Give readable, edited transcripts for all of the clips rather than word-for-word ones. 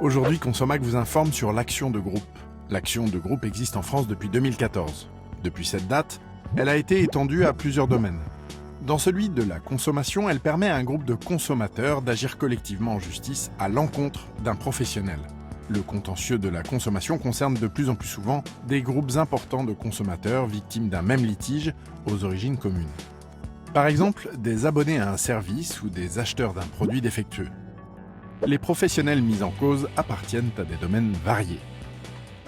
Aujourd'hui, Consomac vous informe sur l'action de groupe. L'action de groupe existe en France depuis 2014. Depuis cette date, elle a été étendue à plusieurs domaines. Dans celui de la consommation, elle permet à un groupe de consommateurs d'agir collectivement en justice à l'encontre d'un professionnel. Le contentieux de la consommation concerne de plus en plus souvent des groupes importants de consommateurs victimes d'un même litige aux origines communes. Par exemple, des abonnés à un service ou des acheteurs d'un produit défectueux. Les professionnels mis en cause appartiennent à des domaines variés.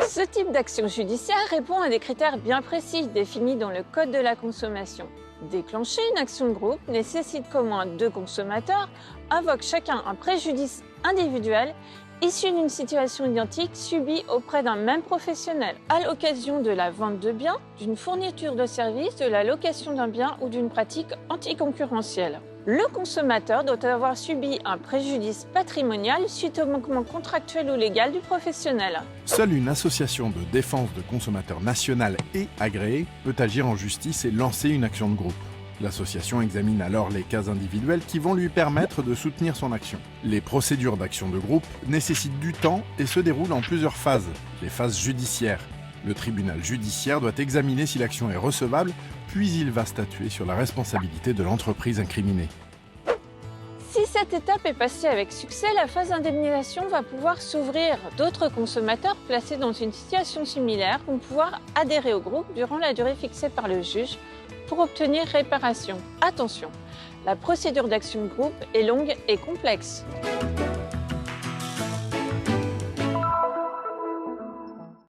Ce type d'action judiciaire répond à des critères bien précis définis dans le Code de la consommation. Déclencher une action de groupe nécessite qu'au moins deux consommateurs invoquent chacun un préjudice individuel issu d'une situation identique subie auprès d'un même professionnel à l'occasion de la vente de biens, d'une fourniture de services, de la location d'un bien ou d'une pratique anticoncurrentielle. Le consommateur doit avoir subi un préjudice patrimonial suite au manquement contractuel ou légal du professionnel. Seule une association de défense de consommateurs nationale et agréée peut agir en justice et lancer une action de groupe. L'association examine alors les cas individuels qui vont lui permettre de soutenir son action. Les procédures d'action de groupe nécessitent du temps et se déroulent en plusieurs phases. Les phases judiciaires. Le tribunal judiciaire doit examiner si l'action est recevable, puis il va statuer sur la responsabilité de l'entreprise incriminée. Si cette étape est passée avec succès, la phase d'indemnisation va pouvoir s'ouvrir. D'autres consommateurs placés dans une situation similaire vont pouvoir adhérer au groupe durant la durée fixée par le juge pour obtenir réparation. Attention, la procédure d'action de groupe est longue et complexe.